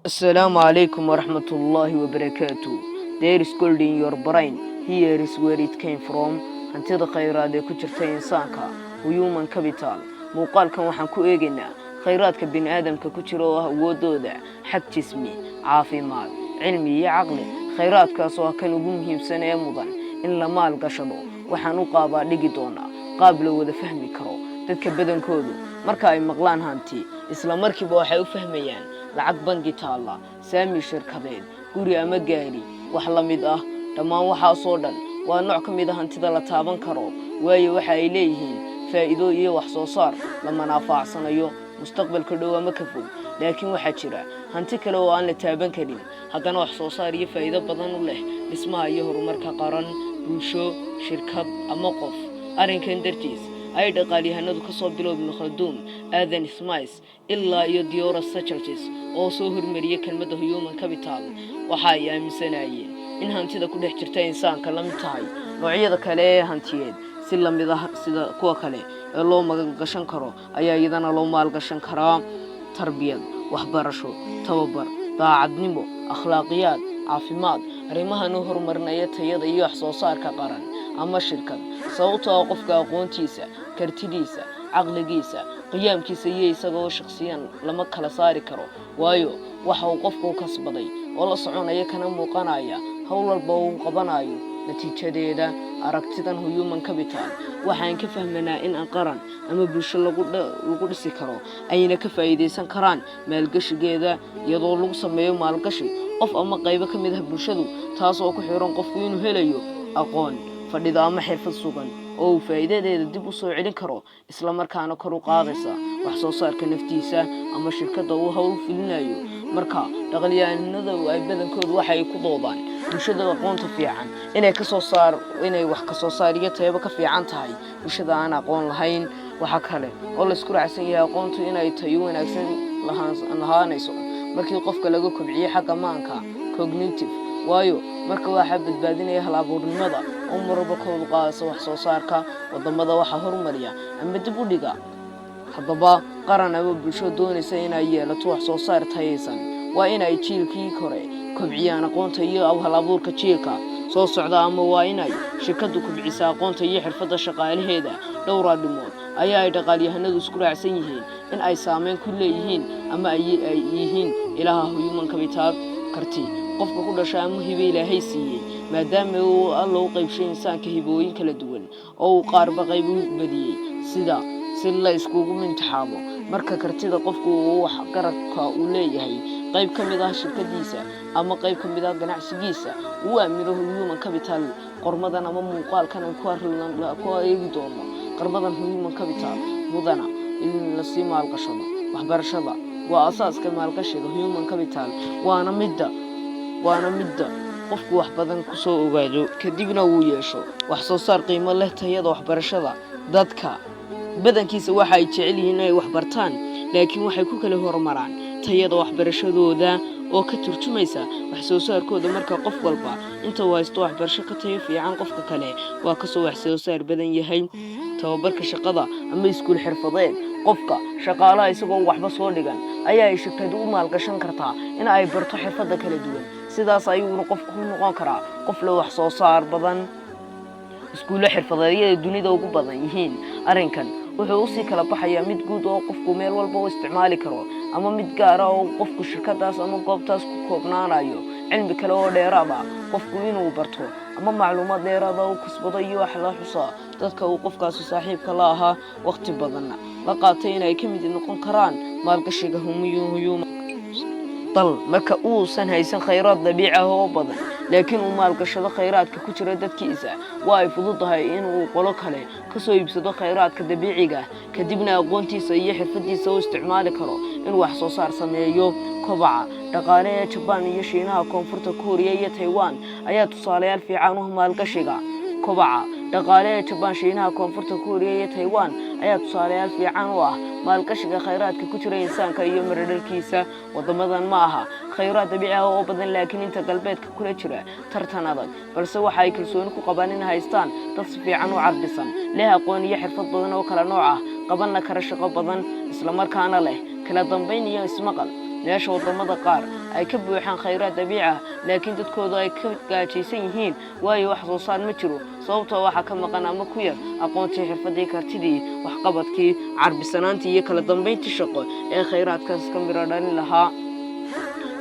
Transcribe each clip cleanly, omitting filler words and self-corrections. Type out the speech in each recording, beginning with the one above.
Assalamu alaikum wa rahmatullahi wa barakatuh. There is gold in your brain. Here is where it came from. Hantida khayraad ee ku jirta insaanka, human capital. Muuqaalkan waxaan ku eegaynaa khayraadka bini'aadamka ku jira oo ah awoodooda xag jismi, caafimaad, cilmi iyo caqli. Khayraadkaas oo kan ugu muhiimsan ee mudan in la maal gashado. Waxaan u qaabaa dhigi doonaa qaab la wada fahmi karo. Dadka badankoodu marka ay maqlaan hanti, isla markiiba waxay u fahmayaan lacag bangi taala, saami shirkadeed, guri ama gaari, wax la mid ah. Dhammaan waxaas oo dhan waa nooc ka mid ah hantida la taaban karo, waayo waxa ay leeyihiin faa'iido iyo wax soo saar la manaafacsanayo mustaqbalka dhow ama ka fog. Laakiin waxaa jira hanti kale oo aan la taaban karin, haddana wax soo saar iyo faa'iido badan u leh dhismaha iyo horumarka qaran, bulsho, shirkad ama qof. Arrinkan dartiis ay dhaqaaliyahanadu ka soo bilowday Khaldun, Adam Smith ilaa iyo Theodore Socrates oo soo hormariyay kelmadda human capital. Waxa ay aaminsanayeen in hantida ku dhex jirta insaanka la mid tahay noocyada kale ee hantiyeed, si la mid ah sida kuwa kale ee loo magan gashan karo ayaa iyadana loo maal gashan karaa. Tarbiyad, waxbarasho, tababar, daacadnimo, akhlaaqiyad, caafimaad, arrimahan u horumarinaya tayada iyo wax soo saarka qaran ama shirkad. Sababtoo ah qofka aqoontiisa, kartidiisa, caqligiisa, qiyaamkiisa iyo isagoo shakhsiyan lama kala saari karo, waayo waxa uu qofku kasbaday oo la soconaya kana muuqanaya hawl walba uu qabanayo. natiijadeeda aragtidan human capital waxaan ka fahmanaa in aan qaran ama bulsho lagu dhisi karo ayna ka faa'iideysan karaan maalgashigeeda iyadoo lagu sameeyo maalgashi qof ama qayb ka mid ah bulshadu, taas oo ku xiran qofku inuu helayo aqoon, fadhida ama xirfad sugan oo faa'iidadeeda dib u soo celin karo, isla markaana kor u qaadaysa wax soo saarka naftiisa ama shirkadda uu hawl fulinayo. Marka dhaqaaliyahanada ay badankoodu waxay ku doodaan bulshada aqoonta fiican inay wax ka soo saariyo tayaba ka fiican tahay bulshada aan aqoon lahayn. Waxa kale oo la isku raacsan yahay aqoontu inay tayo wanaagsan lahaanayso markii qofka laga kobciyo xagga maanka cognitive, waayo marka waxa badbaadinaya hal-abuurnimada oo marba koob qaadaysa wax soo saarka wadamada waxa horumariya ama dib u dhiga. haddaba qaran ama bulsho doonaysa inay yeelato wax soo saar tayeysan waa inay jiilkii kore kobciyaan aqoonta iyo hal-abuurka jiilka soo socda, ama waa inay shirkadu kobcisaa aqoonta iyo xirfadda shaqaalaheeda. dhowr arrimood ayaa ay dhaqaaliyahanadu isku raacsan yihiin in ay saameyn ku leeyihiin ama ay yihiin ilaha human capital. karti qofka ku dhashay ama hibe Ilaahay siiyay, maadaama uu Alla u qaybshay insaanka hibooyin kala duwan oo uu qaarba qayb u badiyay sida si la iskugu imtixaamo. marka kartida qofku uu wax garadka u leeyahay qayb ka mid ah shirkadiisa ama qayb ka mid ah ganacsigiisa, uu aamino human capital. qormadan ama muuqaalkan ku eegi doono qarmadan human capital mudana in la sii maalgashado. waxbarashada waa asaaska maalgashiga human capital, waana midda qofku wax badan ku soo ogaado kadibna uu yeesho wax soo saar qiimo leh. tayada waxbarashada, dadka badankiisa waxa ay jecel yihiin inay wax bartaan, laakiin waxay ku kala horumaraan tayada waxbarashadooda oo ka turjumaysa wax soo saarkooda. marka qof walba inta uu haysto waxbarasho ka tayo fiican, qofka kale waa ka soo wax soo saar badan yahay. tababarka shaqada ama iskuul xirfadeed, qofka shaqaalaha isagoo waxba soo dhigan ayaa ay shirkadu u maalgashan kartaa in ay barto xirfado kala duwan, sidaas ayuu qofku ku noqon karaa qof leh wax soo saar badan. iskuulo xirfadeed dunida ugu badan yihiin arrinkan wuxuu si kala baxaya mid guud oo qofku meel walba u isticmaali karo, ama mid gaar ah oo qofku shirkadaas ama goobtaas ku koobnaanayo. cilmi kale oo dheeraad ah qofku inuu barto ama macluumaad dheeraad ah uu kasbado iyo wax la xusaa dadka uu qofkaasi saaxiibka la ahaa waqti badan la qaatay inay ka mid noqon karaan maalgashiga human dal. marka uusan haysan khayraad dabiici ah oo badan, laakiin uu maalgashado khayraadka ku jira dadkiisa, waa ay fududahay inuu qolo kale ka soo iibsado khayraadka dabiiciga, kadibna aqoontiisa iyo xirfadiisa u isticmaali karo inuu wax soo saar sameeyo. kobaca dhaqaale ee Japan iyo Shiinaha, Koonfurta Kooriya iyo Taiwan ayaa tusaalayaal fiican u maalgashiga. kobaca dhaqaale ee Japan, Shiinaha, Koonfurta Kuuriya iyo Taiwan ayaa tusaalayaal fiican u ah maalgashiga kheyraadka ku jira insaanka iyo miradhalkiisa. Wadamadan ma aha kheyraad dabiici ah oo badan, laakiin inta galbeedka kula jira tartan adag, balse waxa ay kalsooni ku qabaan in haystaan dad si fiican u carbisan, leh aqoon iyo xirfad badan oo kala nooc ah, qabanna kara shaqo badan, isla markaana leh kala dambeyn iyo ismaqal. meesha wadamada qaar ay ka buuxaan kheyraad dabiici ah, laakiin dadkoodu ay ka gaajaysan yihiin waayo wax soo saar ma jiro, sababtoo waxa ka maqan ama ku yar aqoontii, xirfadii, kartidii, waxqabadkii, carbisanaantii iyo kala dambeyntii shaqo ee kheyraadkaas ka miro dhalin lahaa.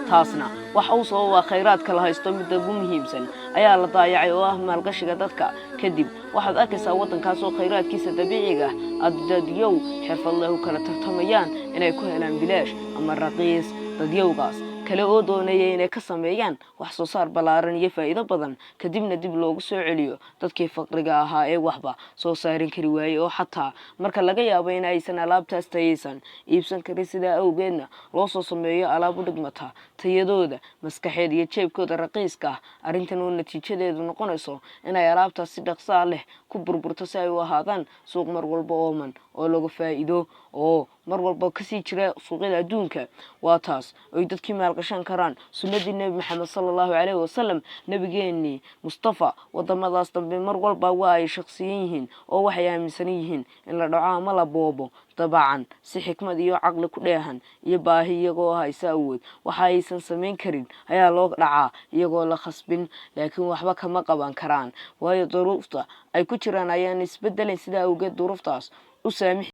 taasna waxa uu sababa kheyraadka la haysto mid ugu muhiimsan ayaa la daayacay oo ah maalgashiga dadka. kadib waxaad arkaysaa wadankaas oo kheyraadkiisa dabiiciga ah dadyow xirfad leh u kala tartamayaan inay ku helaan bilaash ama raqiis. dadyowgaas kale oo doonaya inay ka sameeyaan wax soo saar ballaaran iyo faa'iido badan, kadibna dib loogu soo celiyo dadkii faqriga ahaa ee waxba soo saarin kari waayay, oo xataa marka laga yaabo in aysan alaabtaas tayaysan iibsan karin, sidaa awgeedna loo soo sameeyo alaab u dhigmata tayadooda, maskaxeed iyo jeebkooda raqiiska ah. arrintan oo natiijadeedu noqonayso inay alaabtaas si dhaqso leh ku burburto si ay u ahaadaan suuq mar walba ooman oo laga faa'iido oo mar walba kasii jira suuqyada adduunka. waa taas oo dadkii maalgashan karaan sunnadii Nabi Maxamed sallallahu alayhi wasallam. nabigeennii Mustafa wadamadaas dambe mar walba waa ay shaqsiyan yihiin oo waxay aaminsan yihiin in la dhaco ama la boobo dabcan si xikmad iyo caqli ku dheehan iyo baahi iyagoo haysa awood waxa aysan samayn karin ayaa loo dhacaa iyagoo la khasbin, laakiin waxba kama qaban karaan waayo duruufta ay ku jiraan ayaan isbedelayn. sidaa awgeed duruuftaas u saamix